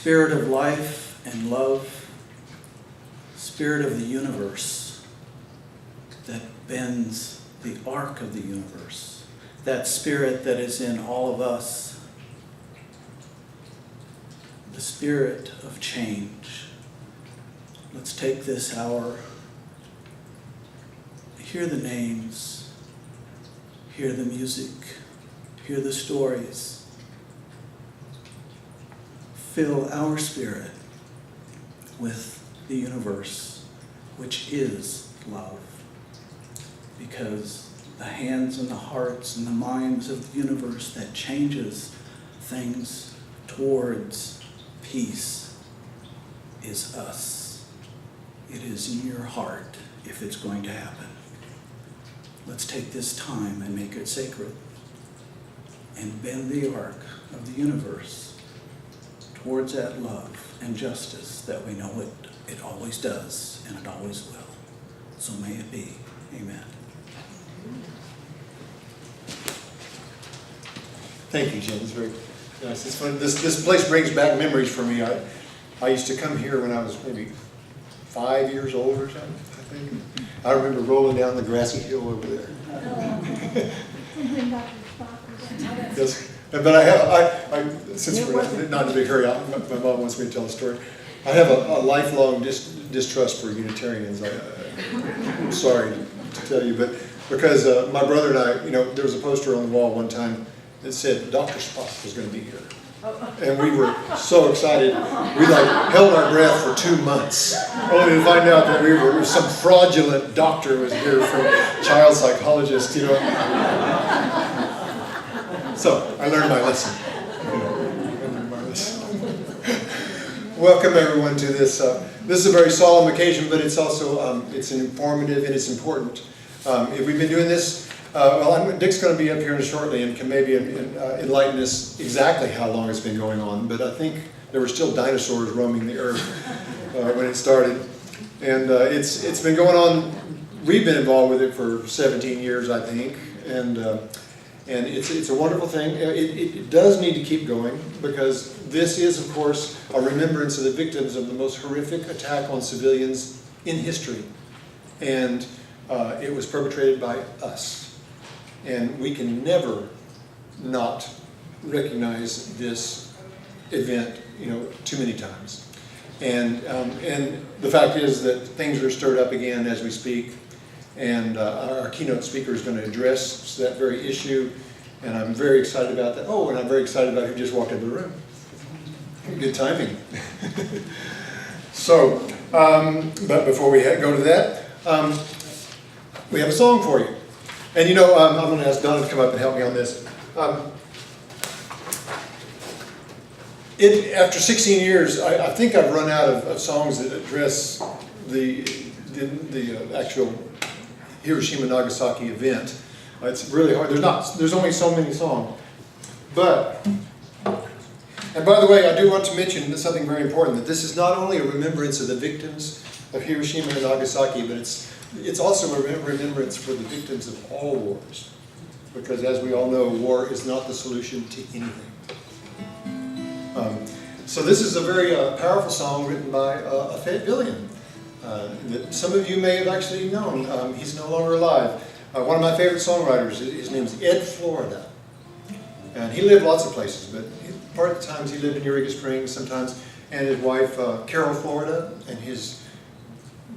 Spirit of life and love, Spirit of the universe that bends the arc of the universe, that Spirit that is in all of us, the Spirit of change. Let's take this hour, hear the names, hear the music, hear the stories. Fill our spirit with the universe, which is love. Because the hands and the hearts and the minds of the universe that changes things towards peace is us. It is in your heart if it's going to happen. Let's take this time and make it sacred and bend the arc of the universe towards that love and justice that we know it always does and it always will. So may it be. Amen. Thank you, Jim. It's very nice. It's fun. This place brings back memories for me. I used to come here when I was maybe 5 years old or something, I think. I remember rolling down the grassy hill over there. Yes, but I since we're not in a big hurry, my mom wants me to tell a story. I have a lifelong distrust for Unitarians. I'm sorry to tell you, but because my brother and I, there was a poster on the wall one time that said Dr. Spock was going to be here. And we were so excited, we held our breath for 2 months, only to find out that some fraudulent doctor was here from child psychologist, So I learned my lesson. Welcome everyone to this. This is a very solemn occasion, but it's also it's informative and it's important. If we've been doing this. Dick's going to be up here shortly and can maybe enlighten us exactly how long it's been going on. But I think there were still dinosaurs roaming the earth when it started, and it's been going on. We've been involved with it for 17 years, I think, and it's a wonderful thing. It does need to keep going because this is, of course, a remembrance of the victims of the most horrific attack on civilians in history, and it was perpetrated by us. And we can never not recognize this event, too many times. And the fact is that things are stirred up again as we speak. And our keynote speaker is going to address that very issue. And I'm very excited about that. Oh, and I'm very excited about who just walked into the room. Good timing. So, but before we go to that, we have a song for you. And I'm going to ask Donna to come up and help me on this. After 16 years, I think I've run out of songs that address the actual Hiroshima Nagasaki event. It's really hard. There's only so many songs. And by the way, I do want to mention something very important, that this is not only a remembrance of the victims of Hiroshima and Nagasaki, but it's also a remembrance for the victims of all wars. Because as we all know, war is not the solution to anything. So this is a very powerful song written by a Fayettevillean that some of you may have actually known. He's no longer alive. One of my favorite songwriters, his name's Ed Florida. And he lived lots of places, but part of the times he lived in Eureka Springs sometimes, and his wife Carol Florida, and his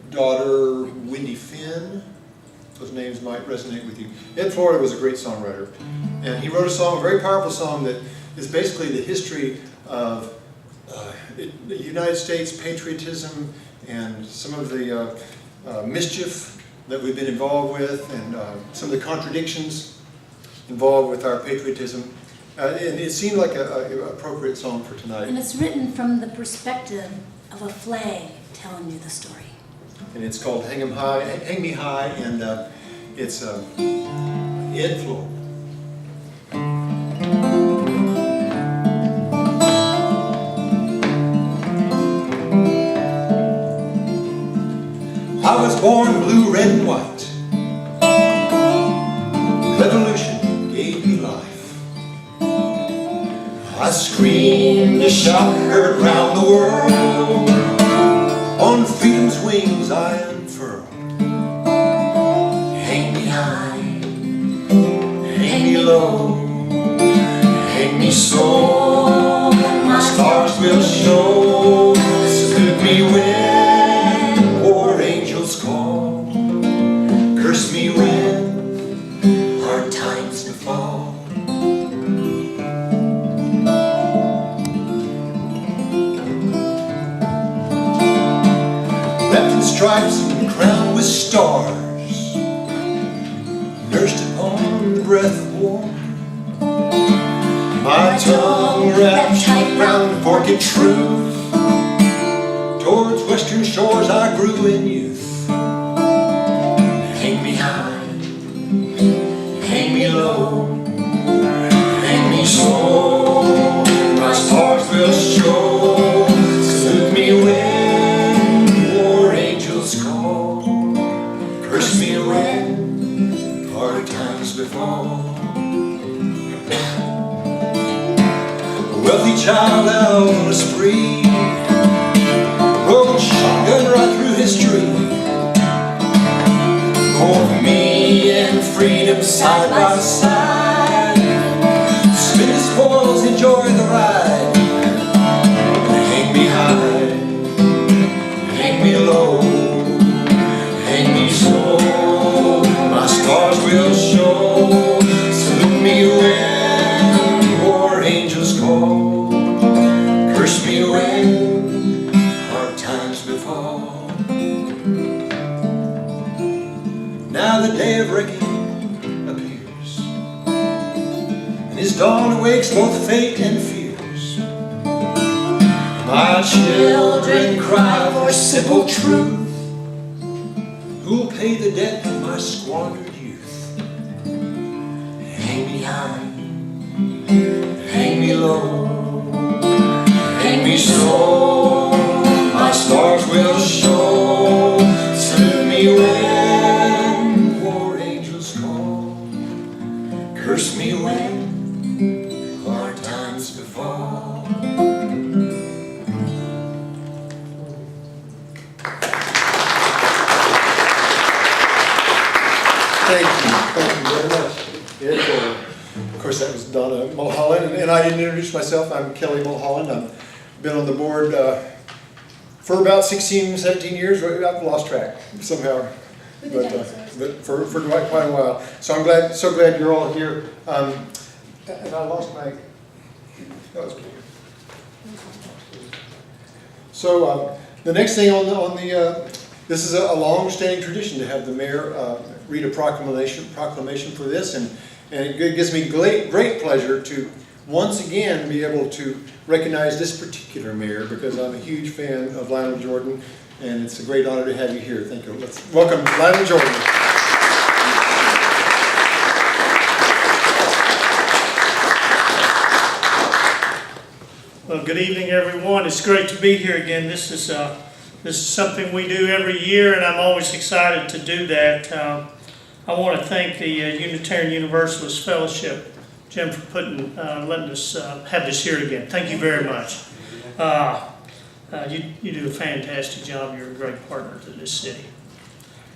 daughter Wendy Finn. Those names might resonate with you. Ed Florida was a great songwriter, and he wrote a song, a very powerful song that is basically the history of the United States patriotism and some of the mischief that we've been involved with, and some of the contradictions involved with our patriotism. And it seemed like an appropriate song for tonight. And it's written from the perspective of a flag telling you the story. And it's called Hang 'Em High, Hang Me High, and it's Ed Florida. I was born blue, red, and white. Revolution gave me life. I screamed, a shout heard round the so, my stars will show. Salute me when war angels call. Curse me when hard times befall. Wrapped in stripes and crowned with stars, nursed upon the breath of war. My tongue wrapped tight round the forked truth. Towards western shores I grew in youth. Hang me high, hang me low, hang me so, my stars will show. Salute me when war angels call. Curse me when hard times befall. Wealthy child out on a spree, rode shotgun right through history. For me and freedom side by side. Spin the spoils, enjoy the ride. Hang me high, hang me low, hang me so, my stars will show. Salute me when war angels call. Curse me when hard times befall. Now the day of reckoning appears, and his dawn awakes both fate and fears. My children cry for simple truth. Who'll pay the debt of my squandered youth? Hang me high, hang me low, hang me so, my stars will show. Salute me when war angels call. Curse me when hard times befall. Thank you very much. Of course, that was Donna Mulholland, and I didn't introduce myself. I'm Kelly Mulholland. I've been on the board for about 16, 17 years. I've lost track somehow, but for quite a while. So I'm so glad you're all here. And I lost my. That was good. So the next thing on the this is a long-standing tradition to have the mayor read a proclamation for this, and it gives me great pleasure to once again be able to recognize this particular mayor, because I'm a huge fan of Lionel Jordan, and it's a great honor to have you here. Thank you. Let's welcome Lionel Jordan. Well, good evening, everyone. It's great to be here again. This is something we do every year, and I'm always excited to do that. I want to thank the Unitarian Universalist Fellowship, Jim, for letting us have this here again. Thank you very much. You do a fantastic job. You're a great partner to this city.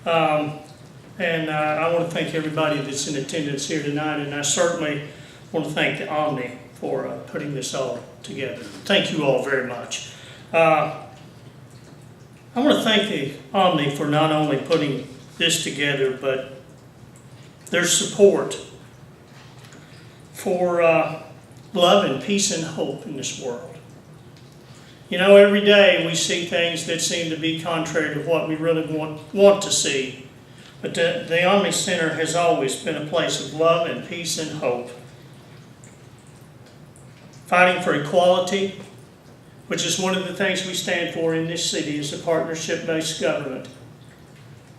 And I want to thank everybody that's in attendance here tonight, and I certainly want to thank the Omni for putting this all together. Thank you all very much. I want to thank the Omni for not only putting this together, but their support for love and peace and hope in this world. You know, every day we see things that seem to be contrary to what we really want to see, but the Omni Center has always been a place of love and peace and hope. Fighting for equality, which is one of the things we stand for in this city, is a partnership-based government,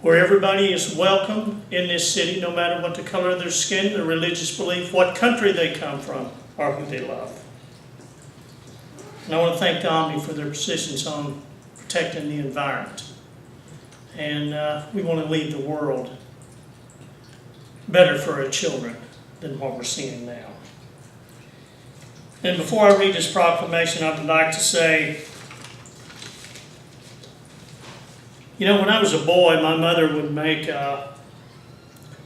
where everybody is welcome in this city, no matter what the color of their skin, their religious belief, what country they come from, or who they love. And I want to thank the Omni for their positions on protecting the environment. And we want to leave the world better for our children than what we're seeing now. And before I read this proclamation, I would like to say, you know, when I was a boy, my mother would make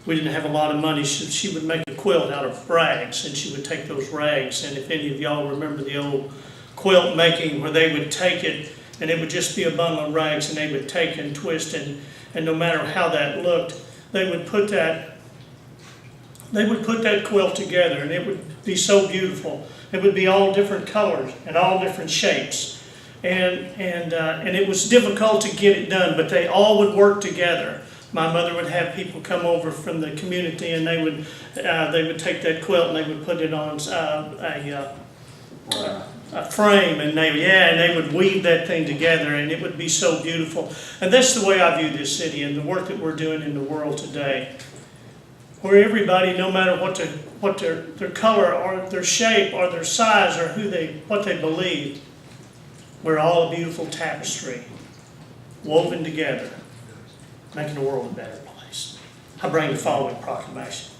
we didn't have a lot of money. She would make a quilt out of rags, and she would take those rags. And if any of y'all remember the old quilt making where they would take it, and it would just be a bundle of rags, and they would take and twist, and no matter how that looked, they would put that quilt together, and it would be so beautiful. It would be all different colors and all different shapes. And it was difficult to get it done, but they all would work together. My mother would have people come over from the community, and they would take that quilt and they would put it on a frame, and they would weave that thing together, and it would be so beautiful. And that's the way I view this city and the work that we're doing in the world today, where everybody, no matter what their color or their shape or their size or what they believe, we're all a beautiful tapestry woven together, making the world a better place. I bring the following proclamation.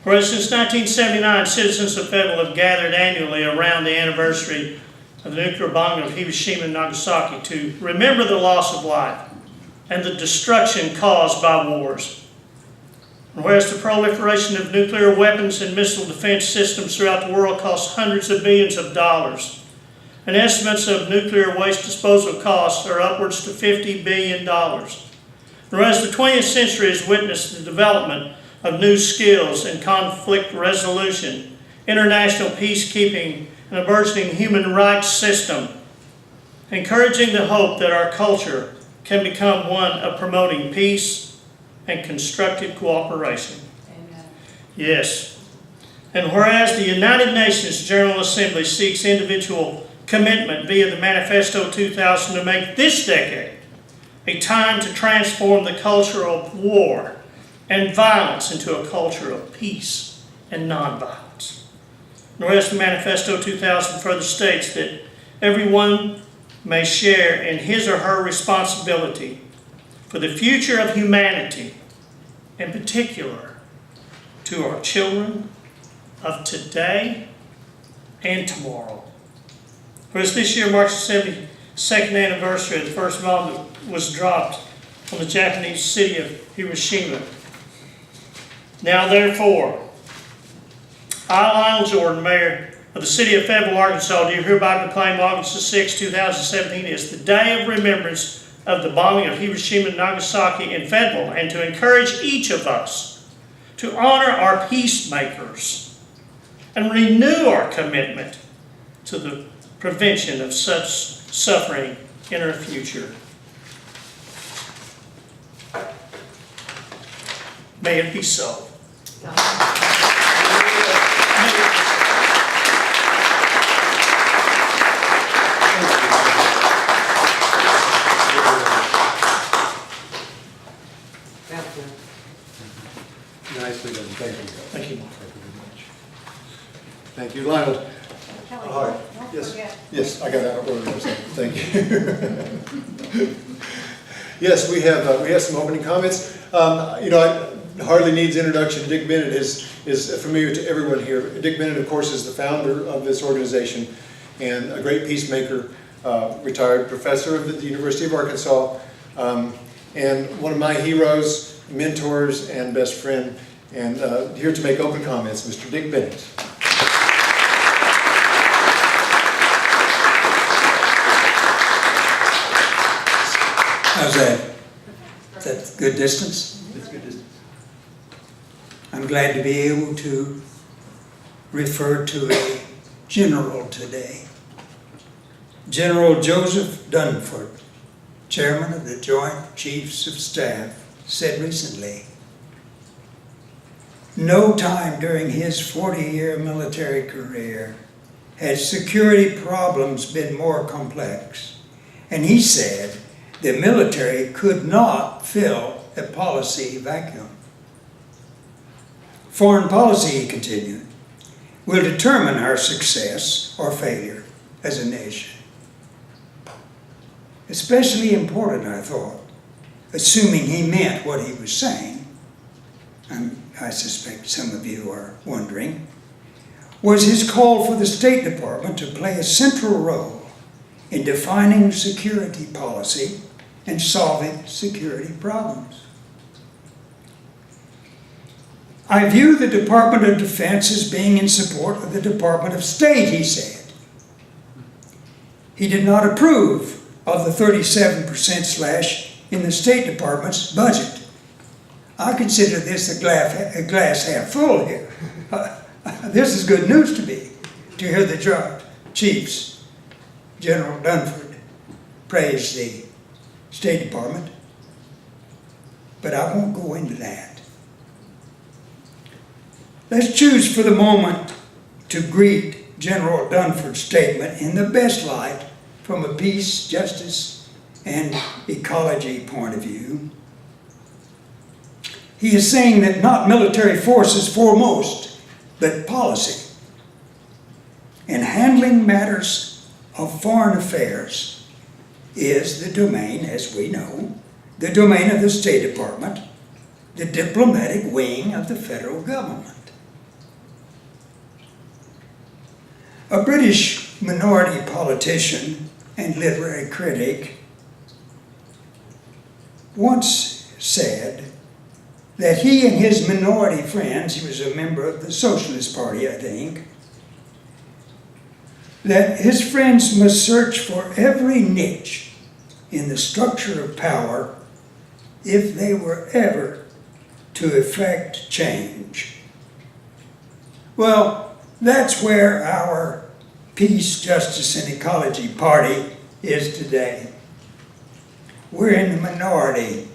Whereas since 1979, citizens of Fayetteville have gathered annually around the anniversary of the nuclear bombing of Hiroshima and Nagasaki to remember the loss of life and the destruction caused by wars. And whereas the proliferation of nuclear weapons and missile defense systems throughout the world costs hundreds of billions of dollars, and estimates of nuclear waste disposal costs are upwards to $50 billion. Whereas the 20th century has witnessed the development of new skills in conflict resolution, international peacekeeping, and a burgeoning human rights system, encouraging the hope that our culture can become one of promoting peace and constructive cooperation. Amen. Yes. And whereas the United Nations General Assembly seeks individual commitment via the Manifesto 2000 to make this decade a time to transform the culture of war and violence into a culture of peace and nonviolence. Whereas the Manifesto 2000 further states that everyone may share in his or her responsibility for the future of humanity, in particular to our children of today and tomorrow. Whereas this year marks the 72nd anniversary of the first bomb that was dropped on the Japanese city of Hiroshima. Now therefore, I, Lionel Jordan, Mayor of the city of Fayetteville, Arkansas, do hereby proclaim August 6, 2017 as the Day of Remembrance of the bombing of Hiroshima and Nagasaki in Fayetteville, and to encourage each of us to honor our peacemakers and renew our commitment to the prevention of such suffering in our future. May it be so. Nicely done, thank you. Thank you. Thank you, Lionel. Kelly, All right. don't Yes. forget. Yes, I got that over there, so thank you. Yes, we have some opening comments. It hardly needs introduction. Dick Bennett is familiar to everyone here. Dick Bennett, of course, is the founder of this organization and a great peacemaker, retired professor of the University of Arkansas, and one of my heroes, mentors, and best friend. And here to make open comments, Mr. Dick Bennett. How's that? Is that good distance? It's good distance. I'm glad to be able to refer to a general today. General Joseph Dunford, chairman of the Joint Chiefs of Staff, said recently, no time during his 40-year military career had security problems been more complex. And he said, the military could not fill a policy vacuum. Foreign policy, he continued, will determine our success or failure as a nation. Especially important, I thought, assuming he meant what he was saying, I suspect some of you are wondering, was his call for the State Department to play a central role in defining security policy and solving security problems. I view the Department of Defense as being in support of the Department of State, he said. He did not approve of the 37% slash in the State Department's budget. I consider this a glass half full here. This is good news to me, to hear the Joint Chiefs, General Dunford, praise the State Department, but I won't go into that. Let's choose for the moment to greet General Dunford's statement in the best light from a peace, justice, and ecology point of view. He is saying that not military force is foremost, but policy. And handling matters of foreign affairs is the domain, as we know, the domain of the State Department, the diplomatic wing of the federal government. A British minority politician and literary critic once said that he and his minority friends, he was a member of the Socialist Party, I think, that his friends must search for every niche in the structure of power if they were ever to effect change. Well, that's where our Peace, Justice, and Ecology Party is today. We're in the minority.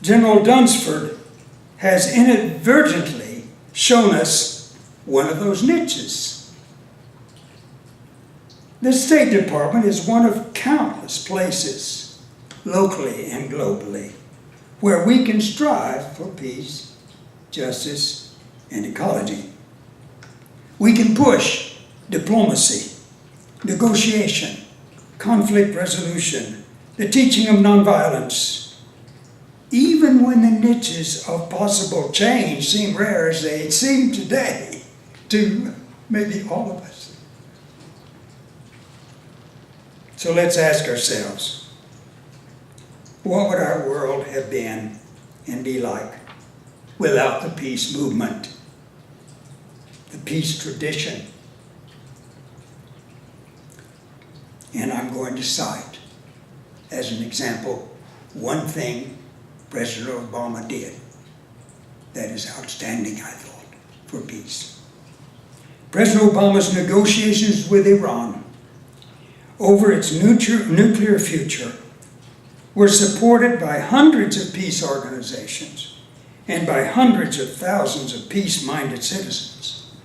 General Dunsford has inadvertently shown us one of those niches. The State Department is one of countless places, locally and globally, where we can strive for peace, justice, and ecology. We can push diplomacy, negotiation, conflict resolution, the teaching of nonviolence, even when the niches of possible change seem rare as they seem today to maybe all of us. So let's ask ourselves, what would our world have been and be like without the peace movement, the peace tradition? And I'm going to cite, as an example, one thing President Obama did that is outstanding, I thought, for peace. President Obama's negotiations with Iran over its nuclear future were supported by hundreds of peace organizations and by hundreds of thousands of peace-minded citizens.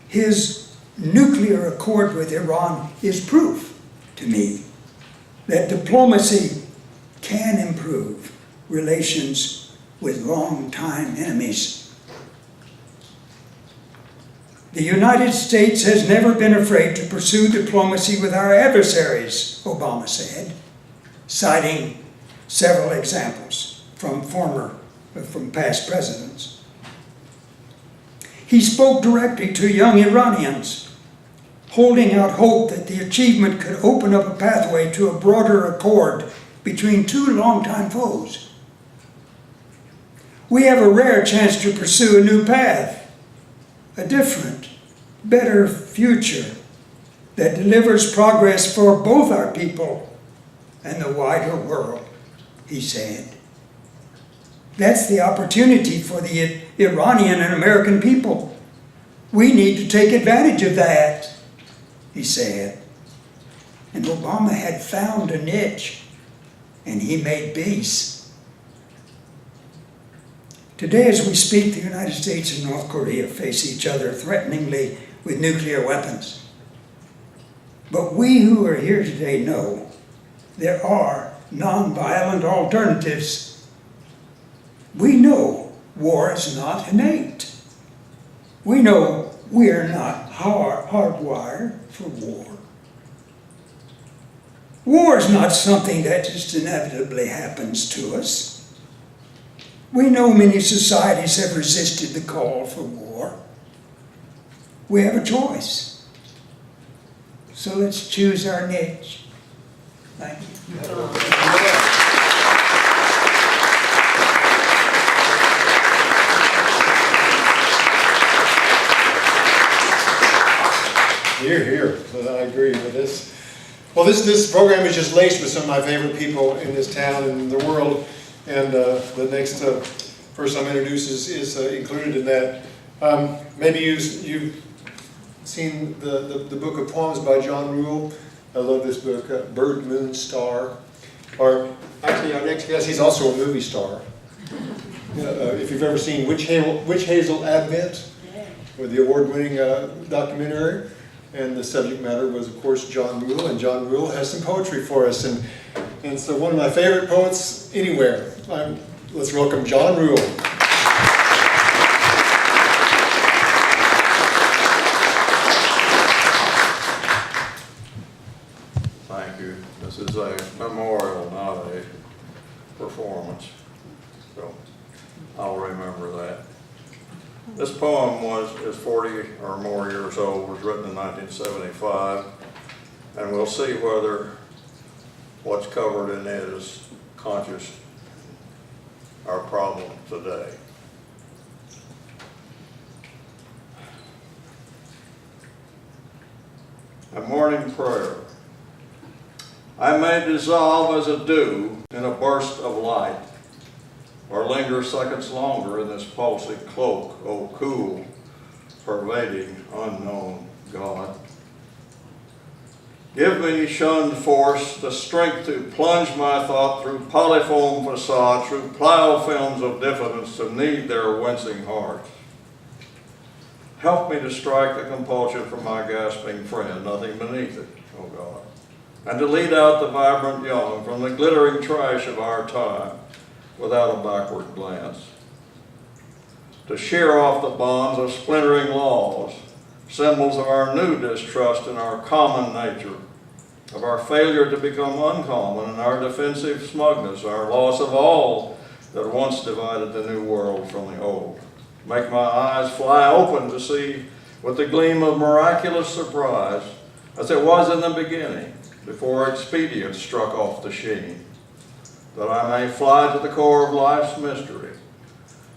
His nuclear accord with Iran is proof to me that diplomacy can improve relations with long-time enemies. The United States has never been afraid to pursue diplomacy with our adversaries, Obama said, citing several examples from past presidents. He spoke directly to young Iranians, holding out hope that the achievement could open up a pathway to a broader accord between two longtime foes. We have a rare chance to pursue a new path, a different, better future that delivers progress for both our people and the wider world, he said. That's the opportunity for the Iranian and American people. We need to take advantage of that, he said. And Obama had found a niche, and he made peace. Today, as we speak, the United States and North Korea face each other threateningly with nuclear weapons. But we who are here today know there are nonviolent alternatives. We know war is not innate. We know we are not hardwired for war. War is not something that just inevitably happens to us. We know many societies have resisted the call for war. We have a choice. So let's choose our niche. Thank you. Here, so I agree with this. Well, this program is just laced with some of my favorite people in this town and the world, and the next person I'm introduced is included in that. Maybe you've seen the book of poems by John Rule. I love this book, Bird, Moon, Star. Or actually, our next guest, he's also a movie star. If you've ever seen Witch Hazel Advent, with the award-winning documentary, and the subject matter was, of course, John Rule, and John Rule has some poetry for us, and so one of my favorite poets anywhere. Let's welcome John Rule. Thank you. This is a memorial, not a performance, so I'll remember that. This poem is 40 or more years old, was written in 1975, and we'll see whether what's covered in it is conscious our problem today. A morning prayer. I may dissolve as a dew in a burst of light, or linger seconds longer in this pulsing cloak, O cool, pervading, unknown God. Give me, shunned force, the strength to plunge my thought through polyfoam facade, through plow films of diffidence to knead their wincing hearts. Help me to strike the compulsion from my gasping friend, nothing beneath it, O God, and to lead out the vibrant young from the glittering trash of our time, without a backward glance. To shear off the bonds of splintering laws, symbols of our new distrust in our common nature, of our failure to become uncommon and our defensive smugness, our loss of all that once divided the new world from the old. Make my eyes fly open to see with the gleam of miraculous surprise, as it was in the beginning, before expedience struck off the sheen, that I may fly to the core of life's mystery.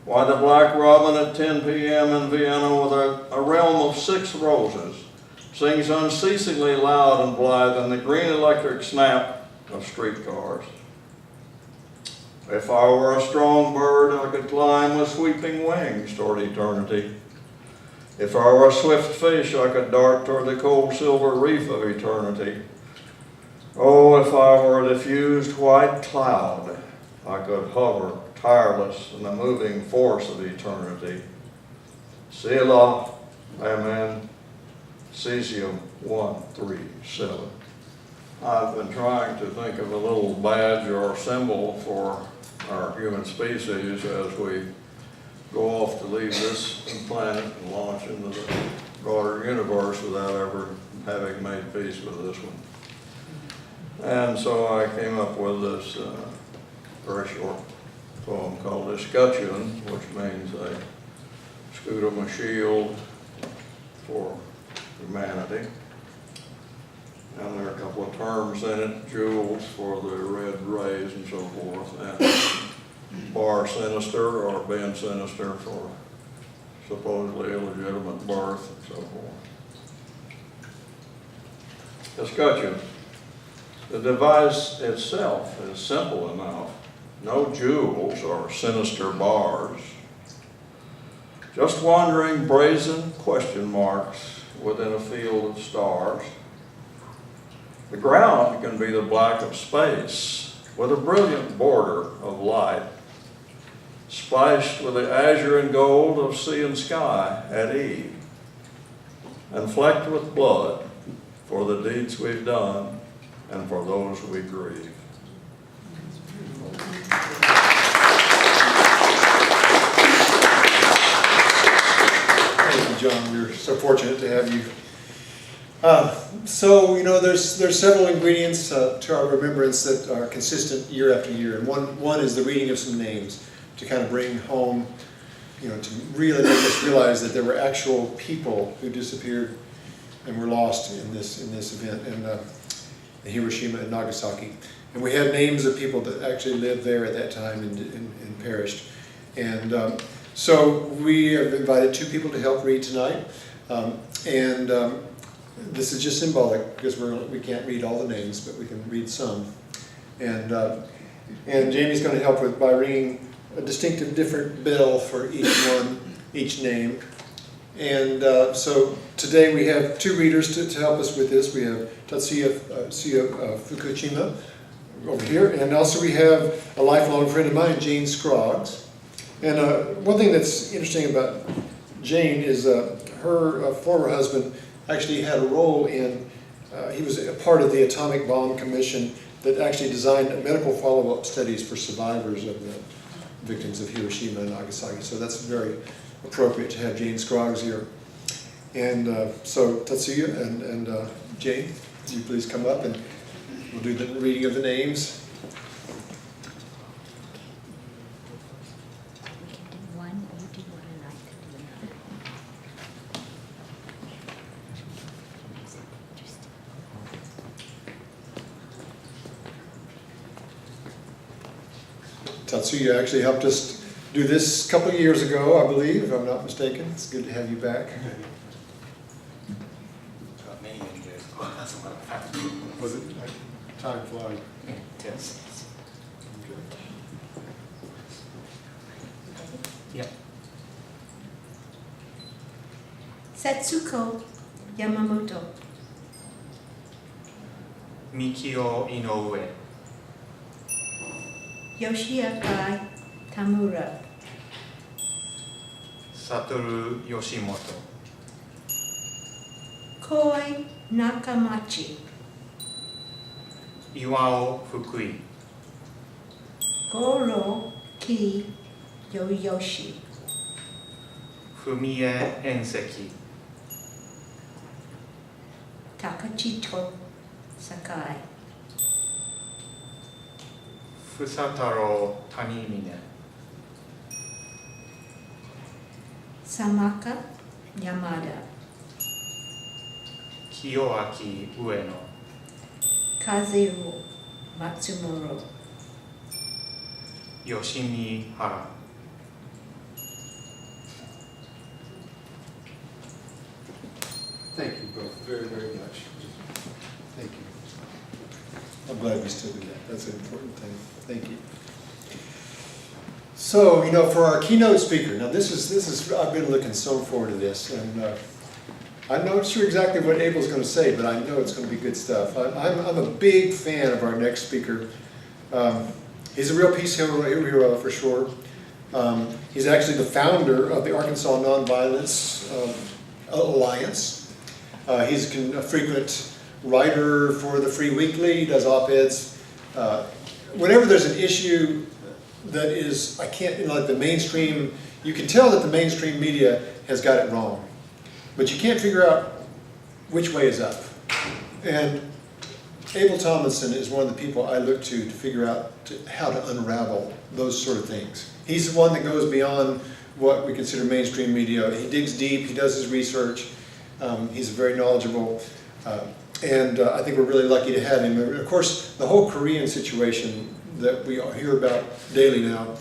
Why the black robin at 10 p.m. in Vienna with a realm of 6 roses sings unceasingly loud and blithe in the green electric snap of streetcars. If I were a strong bird, I could climb with sweeping wings toward eternity. If I were a swift fish, I could dart toward the cold silver reef of eternity. Oh, if I were a diffused white cloud, I could hover tireless in the moving force of eternity. Selah, Amen, Cesium 137. I've been trying to think of a little badge or symbol for our human species as we go off to leave this planet and launch into the broader universe without ever having made peace with this one. And so I came up with this very short poem called Escutcheon, which means a scutum, a shield for humanity. And there are a couple of terms in it, jewels for the red rays and so forth, and bar sinister or ben sinister for supposedly illegitimate birth and so forth. Escutcheon. The device itself is simple enough. No jewels or sinister bars. Just wandering brazen question marks within a field of stars. The ground can be the black of space with a brilliant border of light, splashed with the azure and gold of sea and sky at eve, and flecked with blood for the deeds we've done and for those we grieve. Thank you, John. We're so fortunate to have you. So, you know, there's several ingredients to our remembrance that are consistent year after year. And one is the reading of some names to kind of bring home, you know, to really make us realize that there were actual people who disappeared and were lost in this event in Hiroshima and Nagasaki. And we have names of people that actually lived there at that time and perished. And so we have invited 2 people to help read tonight. this is just symbolic because we can't read all the names, but we can read some. And Jamie's going to help by ringing a distinctive different bell for each name. And so today we have two readers to help us with this. We have Tatsuya Fukushima over here, and also we have a lifelong friend of mine, Jane Scroggs. And one thing that's interesting about Jane is her former husband actually had a role in, he was a part of the Atomic Bomb Commission that actually designed medical follow-up studies for survivors of the victims of Hiroshima and Nagasaki. So that's very appropriate to have Jane Scroggs here. And so Tatsuya and Jane, would you please come up and we'll do the reading of the names. We can do one, you do one, and I can do another. Interesting. Tatsuya actually helped us do this a couple of years ago, I believe, if I'm not mistaken. It's good to have you back. Was it? Time flies. Yes. Okay. Setsuko Yamamoto. Mikio Inoue. Yoshiakai Tamura. Satoru Yoshimoto. Koi Nakamachi. Iwao Fukui. Goro Ki Yoyoshi. Fumie Enseki. Takachito Sakai. Fusataro Tanimine. Samaka Yamada. Kiyoaki Ueno. Kazeru Matsumoro. Yoshimi Hara. Thank you both very, very much. Thank you. I'm glad we still do that. That's an important thing. Thank you. So, for our keynote speaker, now this is I've been looking so forward to this, and I'm not sure exactly what Abel's going to say, but I know it's going to be good stuff. I'm a big fan of our next speaker. He's a real peace hero for sure. He's actually the founder of the Arkansas Nonviolence Alliance. He's a frequent writer for the Free Weekly. He does op-eds. Whenever there's an issue that is, like the mainstream, you can tell that the mainstream media has got it wrong. But you can't figure out which way is up. And Abel Tomlinson is one of the people I look to figure out how to unravel those sort of things. He's the one that goes beyond what we consider mainstream media. He digs deep, he does his research. He's very knowledgeable. And I think we're really lucky to have him. Of course, the whole Korean situation that we hear about daily now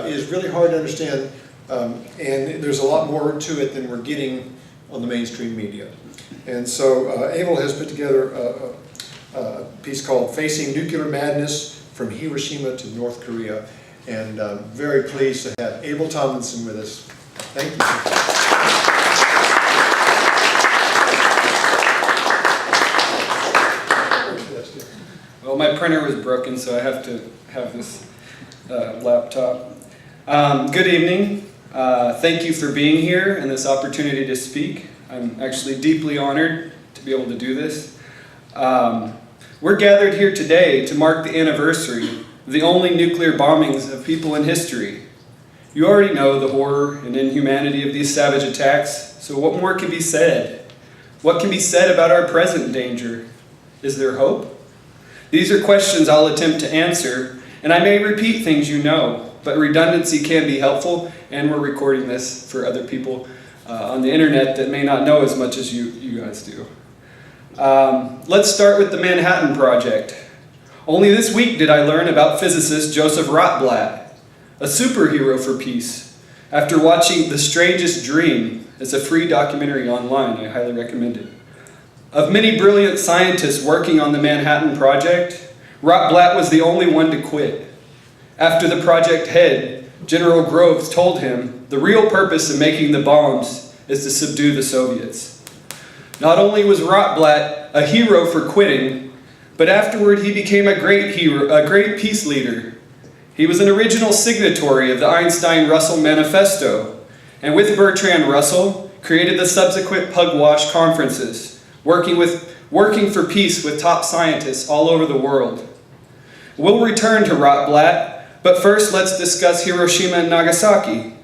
is really hard to understand. And there's a lot more to it than we're getting on the mainstream media. And so Abel has put together a piece called Facing Nuclear Madness from Hiroshima to North Korea. And I'm very pleased to have Abel Tomlinson with us. Thank you. Well, my printer was broken, so I have to have this laptop. Good evening. Thank you for being here and this opportunity to speak. I'm actually deeply honored to be able to do this. We're gathered here today to mark the anniversary of the only nuclear bombings of people in history. You already know the horror and inhumanity of these savage attacks, so what more can be said? What can be said about our present danger? Is there hope? These are questions I'll attempt to answer, and I may repeat things you know, but redundancy can be helpful, and we're recording this for other people on the internet that may not know as much as you guys do. Let's start with the Manhattan Project. Only this week did I learn about physicist Joseph Rotblat, a superhero for peace, after watching The Strangest Dream. It's a free documentary online. I highly recommend it. Of many brilliant scientists working on the Manhattan Project, Rotblat was the only one to quit. After the project head, General Groves told him the real purpose of making the bombs is to subdue the Soviets. Not only was Rotblat a hero for quitting, but afterward he became a great peace leader. He was an original signatory of the Einstein-Russell Manifesto, and with Bertrand Russell, created the subsequent Pugwash conferences, working for peace with top scientists all over the world. We'll return to Rotblat, but first let's discuss Hiroshima and Nagasaki.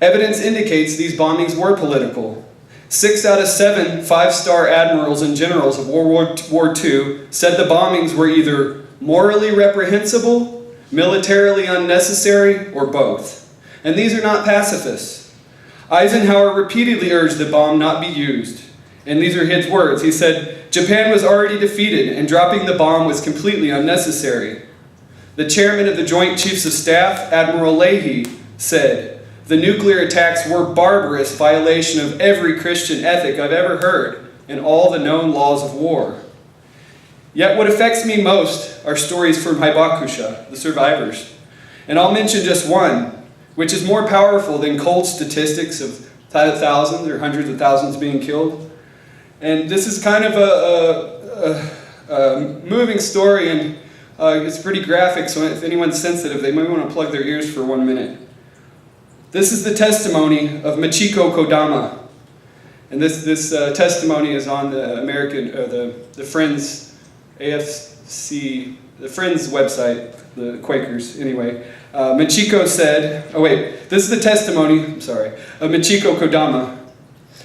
Evidence indicates these bombings were political. 6 out of 7 five-star admirals and generals of World War II said the bombings were either morally reprehensible, militarily unnecessary, or both. And these are not pacifists. Eisenhower repeatedly urged the bomb not be used. And these are his words. He said, "Japan was already defeated and dropping the bomb was completely unnecessary." The chairman of the Joint Chiefs of Staff, Admiral Leahy, said, "The nuclear attacks were barbarous violation of every Christian ethic I've ever heard and all the known laws of war." Yet what affects me most are stories from Hibakusha, the survivors. And I'll mention just one, which is more powerful than cold statistics of thousands or hundreds of thousands being killed. And this is kind of a moving story, and it's pretty graphic, so if anyone's sensitive, they might want to plug their ears for 1 minute. This is the testimony of Michiko Kodama. And this testimony is on the the Friends AFC, the Friends website, the Quakers, anyway. Michiko said, this is the testimony, of Michiko Kodama,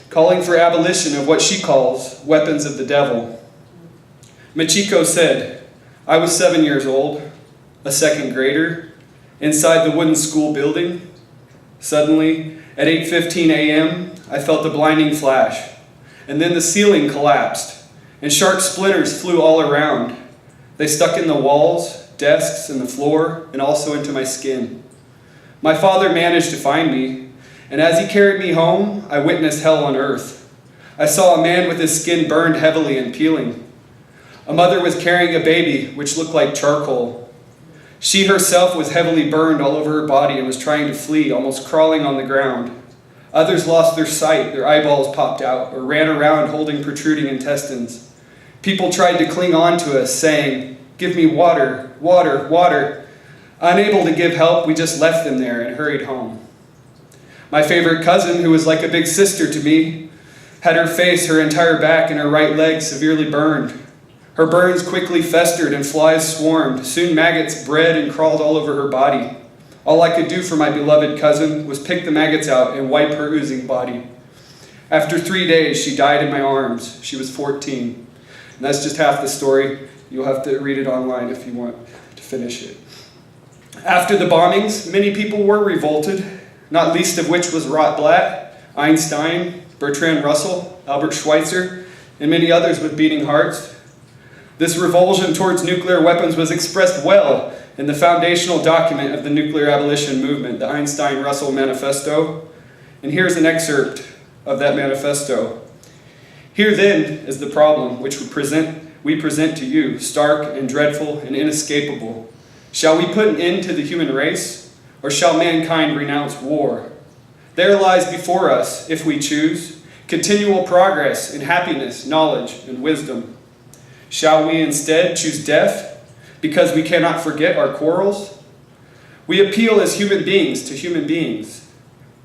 calling for abolition of what she calls weapons of the devil. Michiko said, "I was 7 years old, a second grader, inside the wooden school building. Suddenly, at 8:15 a.m., I felt a blinding flash, and then the ceiling collapsed, and sharp splinters flew all around. They stuck in the walls, desks, and the floor, and also into my skin. My father managed to find me, and as he carried me home, I witnessed hell on earth. I saw a man with his skin burned heavily and peeling. A mother was carrying a baby, which looked like charcoal. She herself was heavily burned all over her body and was trying to flee, almost crawling on the ground. Others lost their sight, their eyeballs popped out, or ran around holding protruding intestines. People tried to cling on to us, saying, 'Give me water, water, water.' Unable to give help, we just left them there and hurried home. My favorite cousin, who was like a big sister to me, had her face, her entire back, and her right leg severely burned. Her burns quickly festered and flies swarmed. Soon maggots bred and crawled all over her body. All I could do for my beloved cousin was pick the maggots out and wipe her oozing body. After 3 days, she died in my arms. She was 14. And that's just half the story. You'll have to read it online if you want to finish it. After the bombings, many people were revolted, not least of which was Rotblat, Einstein, Bertrand Russell, Albert Schweitzer, and many others with beating hearts. This revulsion towards nuclear weapons was expressed well in the foundational document of the nuclear abolition movement, the Einstein-Russell Manifesto. And here's an excerpt of that manifesto. "Here then is the problem which we present to you, stark and dreadful and inescapable. Shall we put an end to the human race, or shall mankind renounce war? There lies before us, if we choose, continual progress in happiness, knowledge, and wisdom. Shall we instead choose death, because we cannot forget our quarrels? We appeal as human beings to human beings.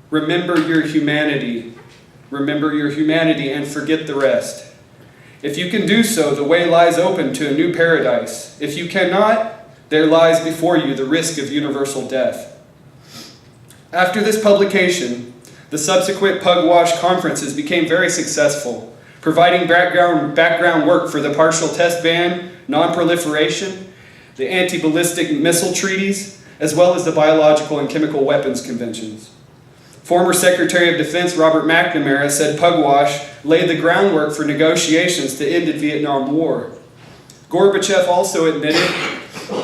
Remember your humanity. Remember your humanity and forget the rest. If you can do so, the way lies open to a new paradise. If you cannot, there lies before you the risk of universal death." After this publication, the subsequent Pugwash conferences became very successful, providing background work for the partial test ban, non-proliferation, the anti-ballistic missile treaties, as well as the biological and chemical weapons conventions. Former Secretary of Defense Robert McNamara said Pugwash laid the groundwork for negotiations to end the Vietnam War. Gorbachev also admitted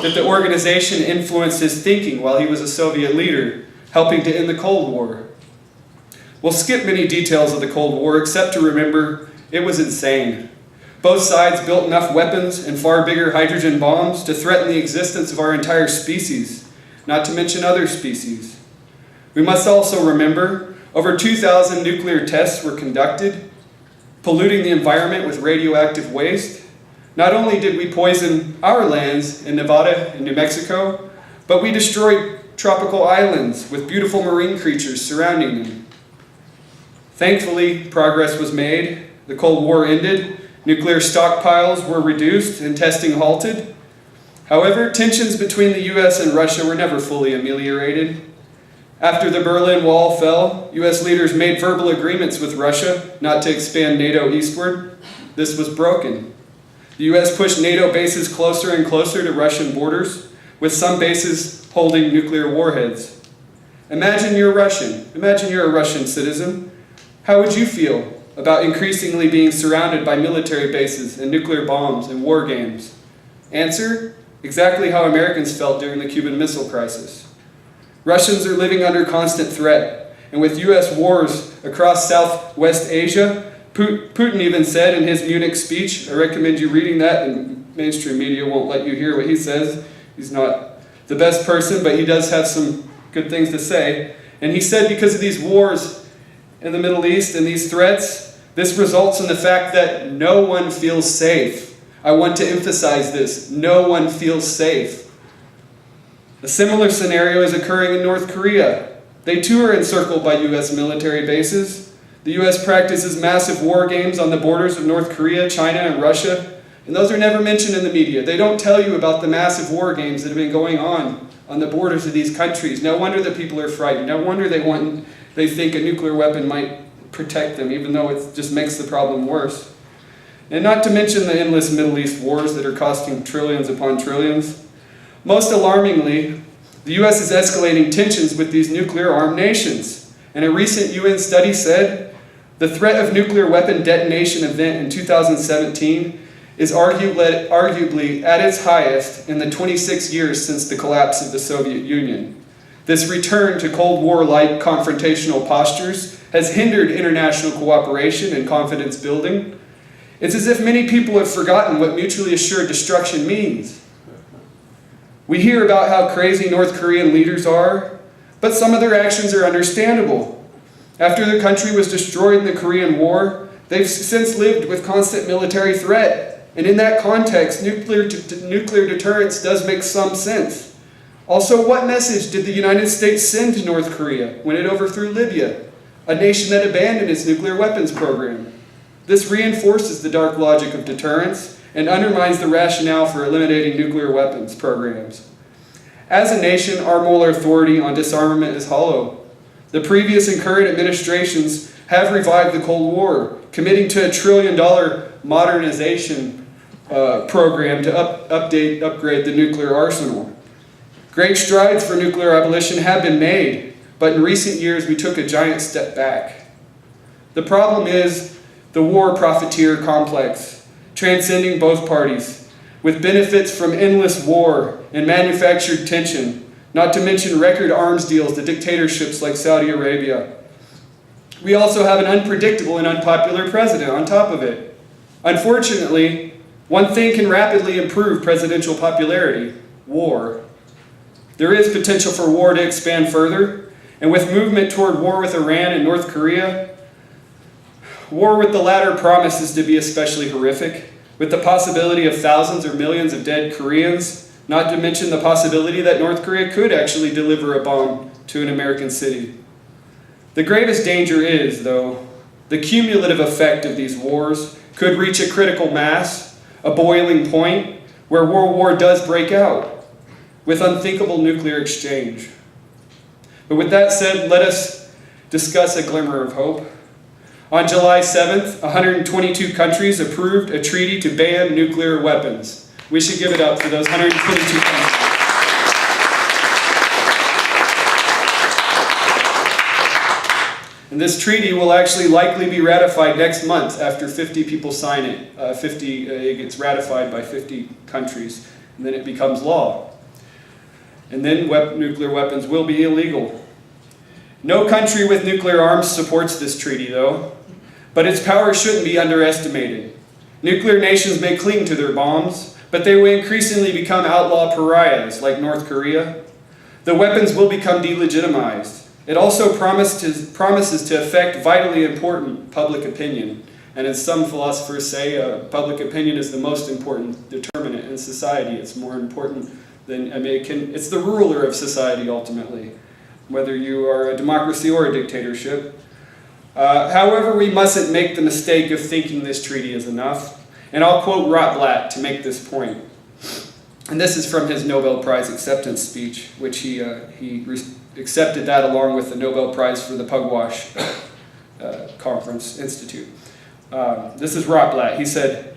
that the organization influenced his thinking while he was a Soviet leader, helping to end the Cold War. We'll skip many details of the Cold War, except to remember it was insane. Both sides built enough weapons and far bigger hydrogen bombs to threaten the existence of our entire species, not to mention other species. We must also remember over 2,000 nuclear tests were conducted, polluting the environment with radioactive waste. Not only did we poison our lands in Nevada and New Mexico, but we destroyed tropical islands with beautiful marine creatures surrounding them. Thankfully, progress was made. The Cold War ended, nuclear stockpiles were reduced, and testing halted. However, tensions between the US and Russia were never fully ameliorated. After the Berlin Wall fell, US leaders made verbal agreements with Russia not to expand NATO eastward. This was broken. The US pushed NATO bases closer and closer to Russian borders, with some bases holding nuclear warheads. Imagine you're Russian. Imagine you're a Russian citizen. How would you feel about increasingly being surrounded by military bases and nuclear bombs and war games? Answer: exactly how Americans felt during the Cuban Missile Crisis. Russians are living under constant threat, and with US wars across Southwest Asia, Putin even said in his Munich speech, I recommend you reading that, and mainstream media won't let you hear what he says. He's not the best person, but he does have some good things to say. And he said because of these wars in the Middle East and these threats, this results in the fact that no one feels safe. I want to emphasize this. No one feels safe. A similar scenario is occurring in North Korea. They too are encircled by US military bases. The US practices massive war games on the borders of North Korea, China, and Russia, and those are never mentioned in the media. They don't tell you about the massive war games that have been going on the borders of these countries. No wonder that people are frightened. No wonder they think a nuclear weapon might protect them, even though it just makes the problem worse. And not to mention the endless Middle East wars that are costing trillions upon trillions. Most alarmingly, the US is escalating tensions with these nuclear-armed nations. And a recent UN study said the threat of nuclear weapon detonation event in 2017 is arguably at its highest in the 26 years since the collapse of the Soviet Union. This return to Cold War-like confrontational postures has hindered international cooperation and confidence building. It's as if many people have forgotten what mutually assured destruction means. We hear about how crazy North Korean leaders are, but some of their actions are understandable. After the country was destroyed in the Korean War, they've since lived with constant military threat. And in that context, nuclear deterrence does make some sense. Also, what message did the United States send to North Korea when it overthrew Libya, a nation that abandoned its nuclear weapons program? This reinforces the dark logic of deterrence and undermines the rationale for eliminating nuclear weapons programs. As a nation, our moral authority on disarmament is hollow. The previous and current administrations have revived the Cold War, committing to a $1 trillion modernization program to upgrade the nuclear arsenal. Great strides for nuclear abolition have been made, but in recent years we took a giant step back. The problem is the war profiteer complex, transcending both parties, with benefits from endless war and manufactured tension, not to mention record arms deals to dictatorships like Saudi Arabia. We also have an unpredictable and unpopular president on top of it. Unfortunately, one thing can rapidly improve presidential popularity: war. There is potential for war to expand further, and with movement toward war with Iran and North Korea, war with the latter promises to be especially horrific, with the possibility of thousands or millions of dead Koreans, not to mention the possibility that North Korea could actually deliver a bomb to an American city. The gravest danger is, though, the cumulative effect of these wars could reach a critical mass, a boiling point, where World War does break out, with unthinkable nuclear exchange. But with that said, let us discuss a glimmer of hope. On July 7th, 122 countries approved a treaty to ban nuclear weapons. We should give it up for those 122 countries. And this treaty will actually likely be ratified next month after 50 people sign it. It gets ratified by 50 countries, and then it becomes law. And then nuclear weapons will be illegal. No country with nuclear arms supports this treaty, though, but its power shouldn't be underestimated. Nuclear nations may cling to their bombs, but they will increasingly become outlaw pariahs like North Korea. The weapons will become delegitimized. It also promises to affect vitally important public opinion. And as some philosophers say, public opinion is the most important determinant in society. It's more important than, it's the ruler of society ultimately, whether you are a democracy or a dictatorship. However, we mustn't make the mistake of thinking this treaty is enough. And I'll quote Rotblat to make this point. And this is from his Nobel Prize acceptance speech, which he accepted that along with the Nobel Prize for the Pugwash Conference Institute. This is Rotblat. He said,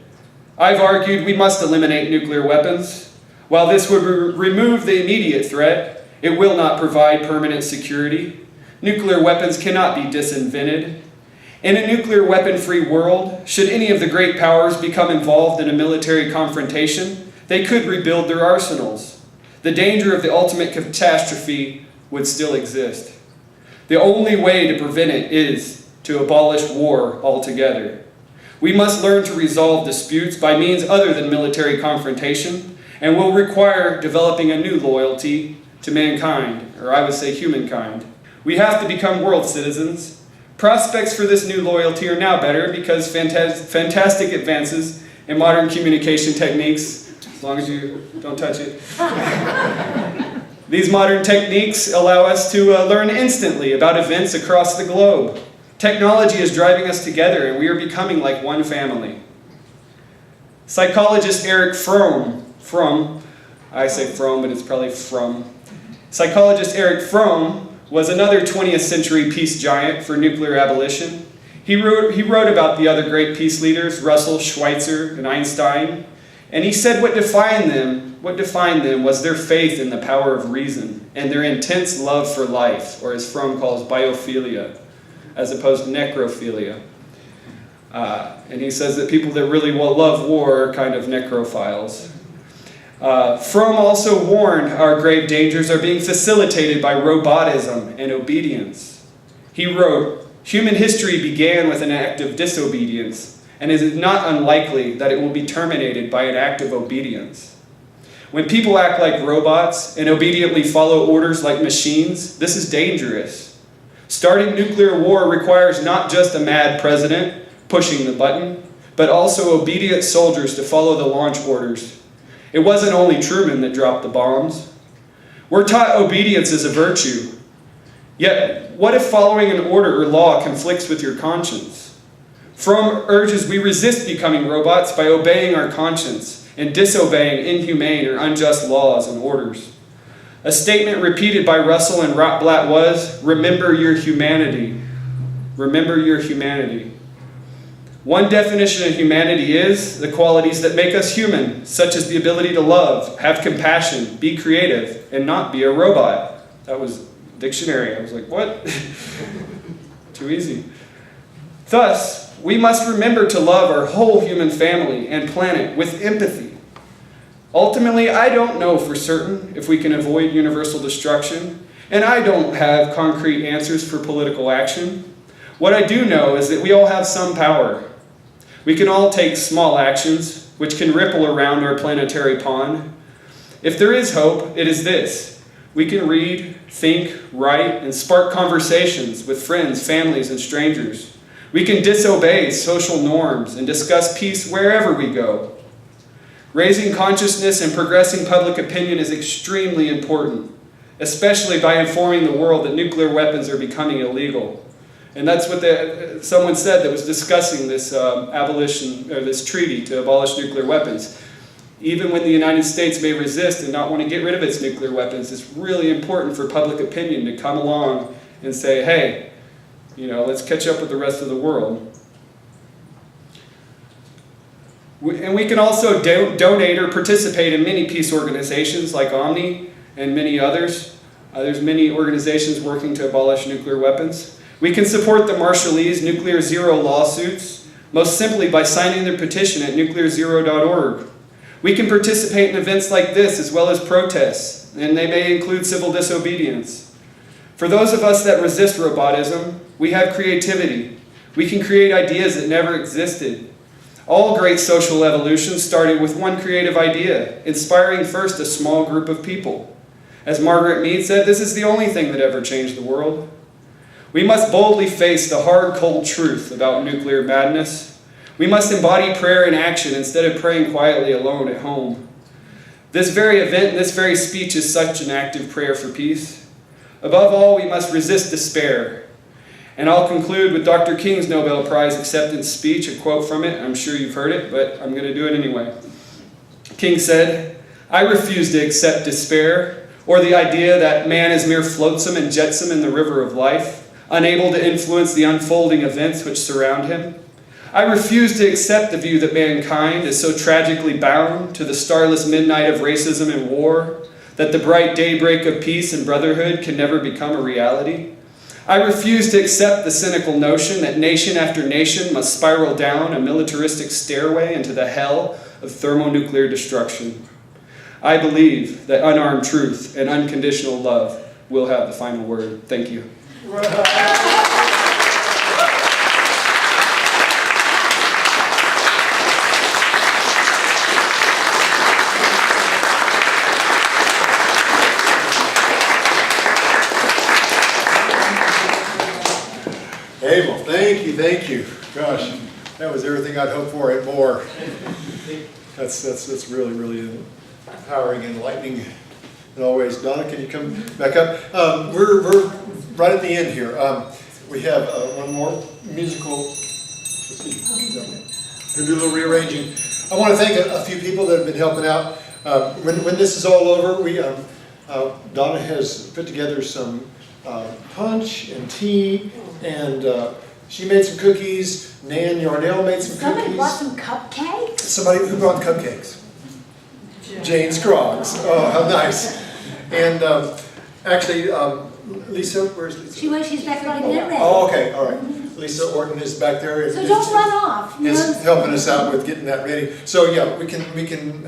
"I've argued we must eliminate nuclear weapons. While this would remove the immediate threat, it will not provide permanent security. Nuclear weapons cannot be disinvented. In a nuclear weapon-free world, should any of the great powers become involved in a military confrontation, they could rebuild their arsenals. The danger of the ultimate catastrophe would still exist. The only way to prevent it is to abolish war altogether. We must learn to resolve disputes by means other than military confrontation, and will require developing a new loyalty to mankind, or I would say humankind. We have to become world citizens. Prospects for this new loyalty are now better because fantastic advances in modern communication techniques, as long as you don't touch it. These modern techniques allow us to learn instantly about events across the globe. Technology is driving us together, and we are becoming like one family. Psychologist Erich Fromm, I say Fromm, but it's probably Fromm. Psychologist Erich Fromm was another 20th century peace giant for nuclear abolition. He wrote about the other great peace leaders, Russell, Schweitzer, and Einstein, and he said what defined them was their faith in the power of reason and their intense love for life, or as Fromm calls biophilia, as opposed to necrophilia. And he says that people that really love war are kind of necrophiles. Fromm also warned our grave dangers are being facilitated by robotism and obedience. He wrote, "Human history began with an act of disobedience, and it is not unlikely that it will be terminated by an act of obedience. When people act like robots and obediently follow orders like machines, this is dangerous. Starting nuclear war requires not just a mad president pushing the button, but also obedient soldiers to follow the launch orders. It wasn't only Truman that dropped the bombs. We're taught obedience is a virtue. Yet, what if following an order or law conflicts with your conscience? Fromm urges we resist becoming robots by obeying our conscience and disobeying inhumane or unjust laws and orders. A statement repeated by Russell and Rotblat was, "Remember your humanity. Remember your humanity." One definition of humanity is the qualities that make us human, such as the ability to love, have compassion, be creative, and not be a robot. That was dictionary. I was like, what? Too easy. Thus, we must remember to love our whole human family and planet with empathy. Ultimately, I don't know for certain if we can avoid universal destruction, and I don't have concrete answers for political action. What I do know is that we all have some power. We can all take small actions, which can ripple around our planetary pond. If there is hope, it is this. We can read, think, write, and spark conversations with friends, families, and strangers. We can disobey social norms and discuss peace wherever we go. Raising consciousness and progressing public opinion is extremely important, especially by informing the world that nuclear weapons are becoming illegal. And that's what someone said that was discussing this abolition, or this treaty to abolish nuclear weapons. Even when the United States may resist and not want to get rid of its nuclear weapons, it's really important for public opinion to come along and say, hey, let's catch up with the rest of the world. And we can also donate or participate in many peace organizations like Omni and many others. There's many organizations working to abolish nuclear weapons. We can support the Marshallese Nuclear Zero lawsuits, most simply by signing their petition at nuclearzero.org. We can participate in events like this as well as protests, and they may include civil disobedience. For those of us that resist robotism, we have creativity. We can create ideas that never existed. All great social evolutions started with one creative idea, inspiring first a small group of people. As Margaret Mead said, this is the only thing that ever changed the world. We must boldly face the hard, cold truth about nuclear madness. We must embody prayer in action instead of praying quietly alone at home. This very event, this very speech is such an active prayer for peace. Above all, we must resist despair. And I'll conclude with Dr. King's Nobel Prize acceptance speech, a quote from it. I'm sure you've heard it, but I'm going to do it anyway. King said, "I refuse to accept despair, or the idea that man is mere flotsam and jetsam in the river of life, unable to influence the unfolding events which surround him. I refuse to accept the view that mankind is so tragically bound to the starless midnight of racism and war, that the bright daybreak of peace and brotherhood can never become a reality. I refuse to accept the cynical notion that nation after nation must spiral down a militaristic stairway into the hell of thermonuclear destruction. I believe that unarmed truth and unconditional love will have the final word." Thank you. Abel, thank you. Gosh, that was everything I'd hoped for and more. That's really, really empowering and enlightening in all ways. Donna, can you come back up? We're right at the end here. We have one more musical. We'll do a little rearranging. I want to thank a few people that have been helping out. When this is all over, Donna has put together some punch and tea, and she made some cookies. Nan Yarnell made some cookies. Somebody bought some cupcakes? Somebody who brought cupcakes? Jane Scroggs. Oh, how nice. And actually, Lisa, where's Lisa? She's back getting it ready. Oh, okay, all right. Lisa Orton is back there. So don't run off. Is helping us out with getting that ready. So yeah, we can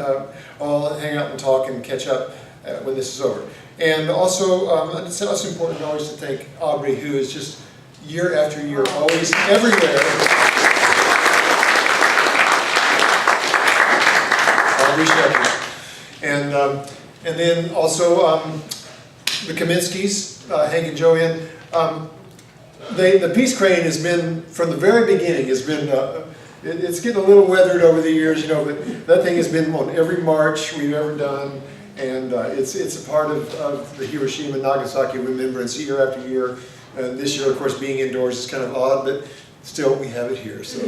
all hang out and talk and catch up when this is over. And also, it's also important always to thank Aubrey, who is just year after year always everywhere. Aubrey Shepherd. And then also the Kaminskis, Hank and Joanne. The Peace Crane has been, from the very beginning, it's getting a little weathered over the years, but that thing has been on every march we've ever done, and it's a part of the Hiroshima Nagasaki Remembrance year after year. This year, of course, being indoors is kind of odd, but still we have it here, so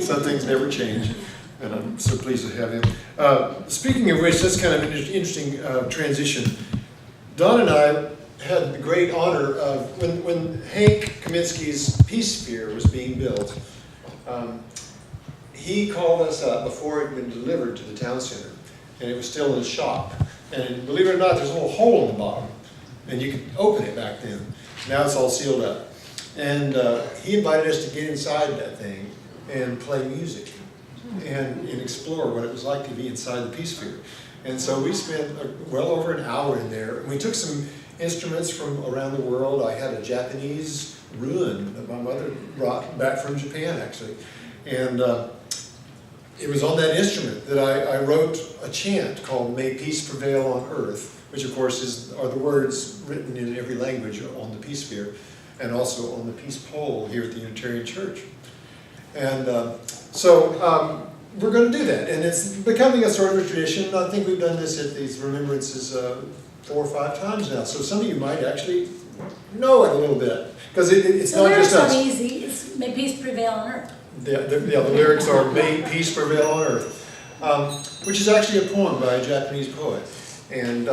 some things never change, and I'm so pleased to have him. Speaking of which, that's kind of an interesting transition. Don and I had the great honor of, when Hank Kaminski's Peace Sphere was being built, he called us up before it had been delivered to the town center, and it was still in his shop. And believe it or not, there's a little hole in the bottom, and you could open it back then. Now it's all sealed up. And he invited us to get inside that thing and play music and explore what it was like to be inside the Peace Sphere. And so we spent well over an hour in there, and we took some instruments from around the world. I had a Japanese ruin that my mother brought back from Japan, actually. And it was on that instrument that I wrote a chant called "May Peace Prevail on Earth," which of course are the words written in every language on the Peace Sphere, and also on the Peace Pole here at the Unitarian Church. And so we're going to do that, and it's becoming a sort of a tradition. I think we've done this at these remembrances 4 or 5 times now, so some of you might actually know it a little bit, because it's not just us. The lyrics are easy. It's "May peace prevail on earth." The lyrics are "May peace prevail on earth," which is actually a poem by a Japanese poet. And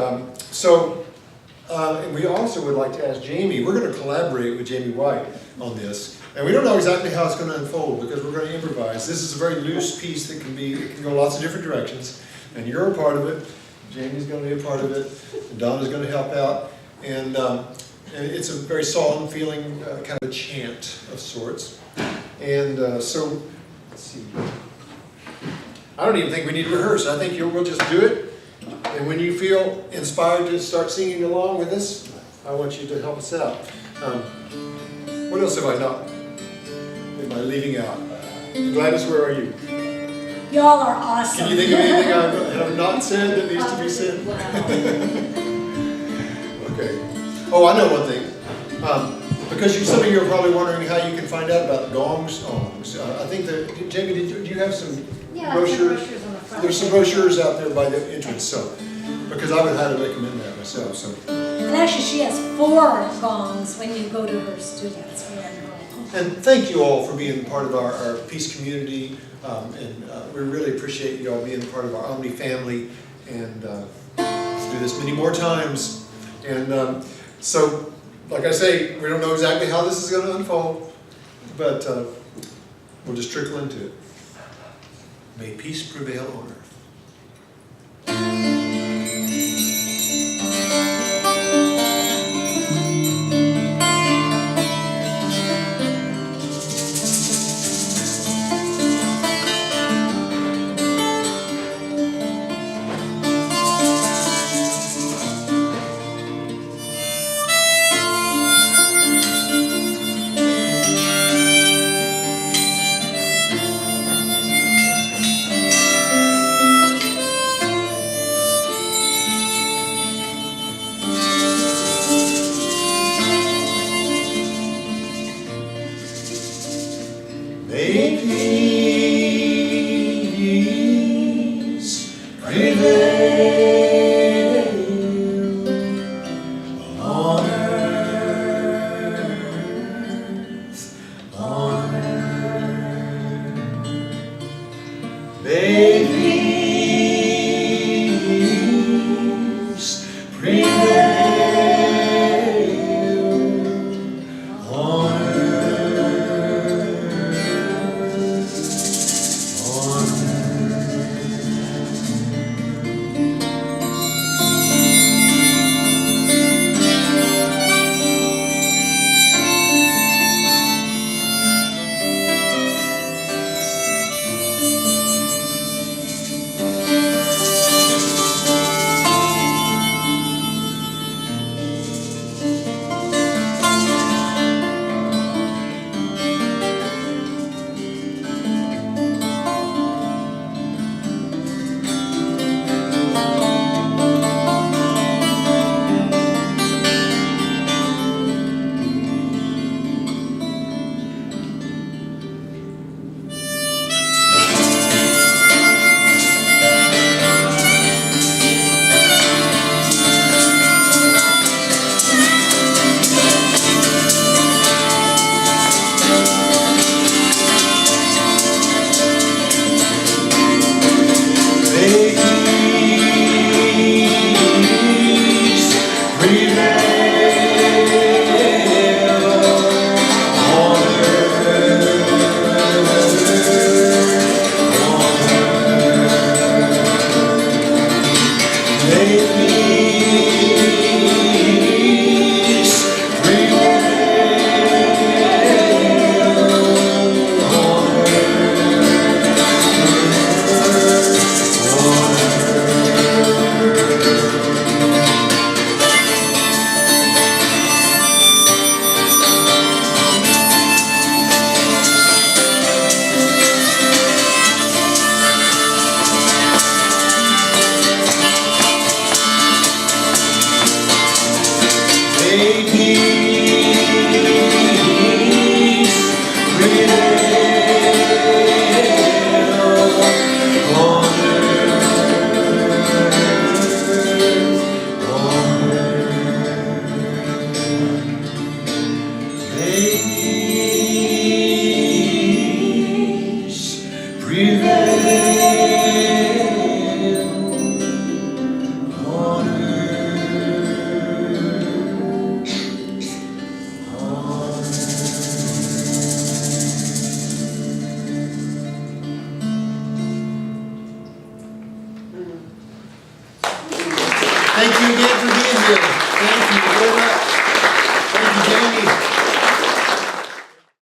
and we also would like to ask Jamie. We're going to collaborate with Jamie White on this. And we don't know exactly how it's going to unfold, because we're going to improvise. This is a very loose piece that can go lots of different directions. And you're a part of it. Jamie's going to be a part of it. And Donna's going to help out. And it's a very solemn feeling, kind of a chant of sorts. And so, let's see. I don't even think we need to rehearse. I think we'll just do it. And when you feel inspired to start singing along with us, I want you to help us out. What else have I not? Am I leaving out? Gladys, where are you? Y'all are awesome. Can you think of anything I have not said that needs to be said? Okay. Oh, I know one thing. Because some of you are probably wondering how you can find out about gong songs. I think that, Jamie, do you have some brochures? on the front. There's some brochures out there by the entrance, so, because I would highly recommend that myself, so. And actually, she has 4 gongs when you go to her students. And thank you all for being part of our peace community, and we really appreciate you all being part of our Omni family, and let's do this many more times. And so, like I say, we don't know exactly how this is going to unfold, but we'll just trickle into it. May peace prevail on earth. May peace prevail on earth, on earth. May peace prevail on Thank you again for being here. Thank you very much.